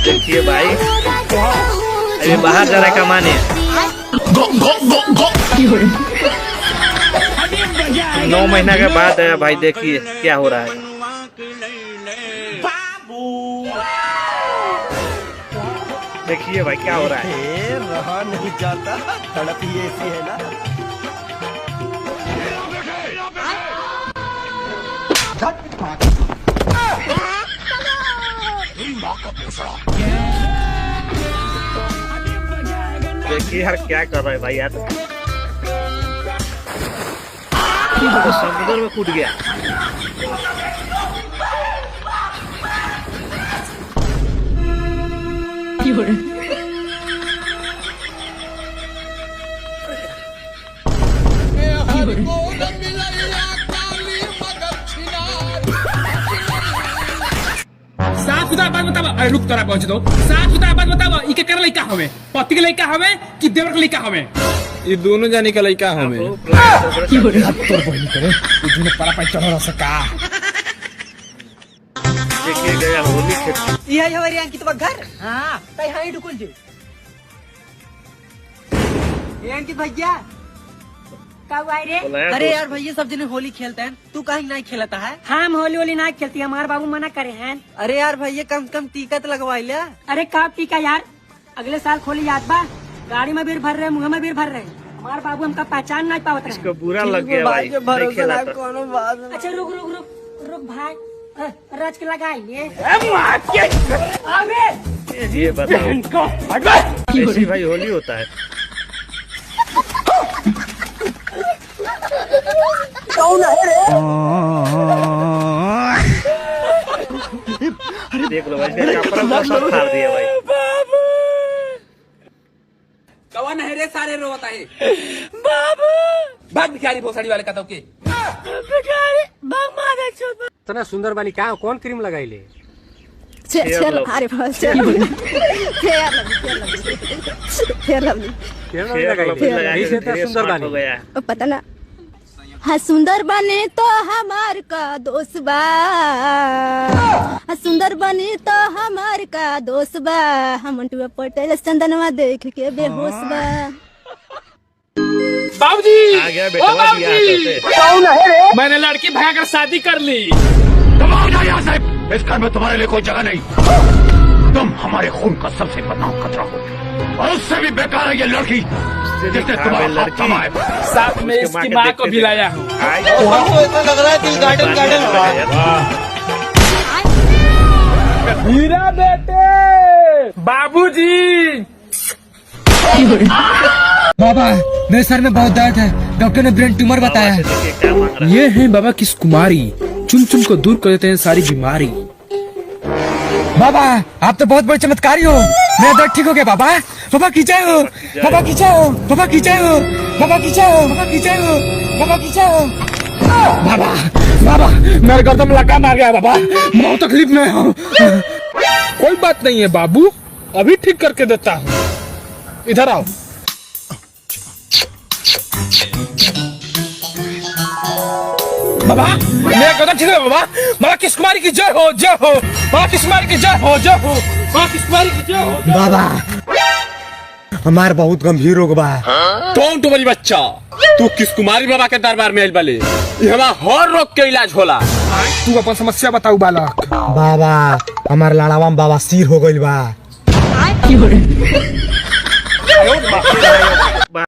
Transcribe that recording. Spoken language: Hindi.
देखिए भाई, अभी बाहर जा रहा है कमाने। 9 महीना के बाद आया भाई, देखिए क्या हो रहा है। देखिए भाई क्या हो रहा है। रहा नहीं जाता, तड़प ही ऐसी है ना। देखिए यार क्या कर रहा है भाई यार, तो समुद्र में कूद गया। साफ सुथरा बात बतावा। अरे रुक तोरा पहुंच दो। साफ सुथरा बात बतावा, इके कर लइका हवे, पति के लइका हवे कि देवर के लइका हवे? ये दोनों जाने का लइका हवे। तोर बहिनी करे इजुने परा पाई चढ़ रहा सका। देखिए गया होली खेल। यही हमारी अंकित घर। हां तई हाई ढुकुल जे। ए अंकित भैया कब आए रे? अरे यार भैया सब जने होली खेलते हैं, तू कहीं नहीं खेलता है? हम होली होली नहीं खेलती, हमारे बाबू मना करे हैं। अरे यार भैया कम से कम टीका तो लगवाई लिया। अरे कब टीका यार, अगले साल खोली याद बा, गाड़ी में बीर भर रहे, मुँह में बीर भर रहे। हमारे बाबू हमका पहचान नहीं पावत रहे। इसको बुरा लग गया भाई, नहीं खेला तो। अच्छा रुक रुक रुक रुक भाई, रच के लगाएंगे। ये बताओ, ऐसी भाई होली होता है? देख लो भाई, कपड़ा सब फाड़ दिया भाई। कौन है रे सारे रोता है? बाबू भाग भिखारी भोसड़ी वाले कतौ के। भिखारी भाग मारे चुप। इतना सुंदर बाली का कौन क्रीम लगाई ले? चल अरे बस चल। सुंदर बाली पता ना। हाँ सुंदर बने तो हमार का दोस्त बा, हाँ सुंदर बने तो हमार का दोस्त बा, हम मंटुआ पटेल चंदनवा देख के बेहोश बा। बाबूजी आ गया बेटा, दिया मैंने लड़की भगा कर शादी कर ली। तुम आओ ना यहाँ से, इस घर में तुम्हारे लिए कोई जगह नहीं। तुम हमारे खून का सबसे बदनाम खतरा हो, और उससे भी बेकार है ये लड़की जिसने तुम्हारा हाथ थामा है। साथ में इसकी माँ को भी लाया हूँ। ऐसा लग रहा है दिल गार्डन गार्डन हुआ। हीरा बेटे, बाबूजी। बाबा मेरे सर में बहुत दर्द है, डॉक्टर ने ब्रेन ट्यूमर बताया। ये है बाबा किस कुमारी, चुन चुन को दूर कर देते हैं सारी बीमारी। बाबा आप तो बहुत बड़े चमत्कारी हो, मेरा दर्द ठीक हो गया बाबा। बाबा खींचा हो, बाबा खींचा हो, बाबा खींचा हो, बाबा खींचा हो, बाबा खींचा हो, बाबा खींचा हो। बाबा बाबा मेरे गर्दन लगा मार गया बाबा, बहुत तकलीफ में हूँ। कोई बात नहीं है बाबू, अभी ठीक करके देता हूँ। इधर आओ। बाबा मेरा गर्दन ठीक है बाबा। बाबा किस कुमारी की जय हो, जय हो। बाबा किस कुमारी की जय हो, जय हो। बाबा किस कुमारी की जय हो। बाबा हमार बहुत गंभीर रोग बा। कौन तुम्हारी बच्चा, तू किस कुमारी बाबा के दरबार में आइल बाले? ये हमारा हर रोग के इलाज होला। तू अपन समस्या बताऊ बालक। बाबा हमार लाड़ावा में बाबा सिर हो गइल बा।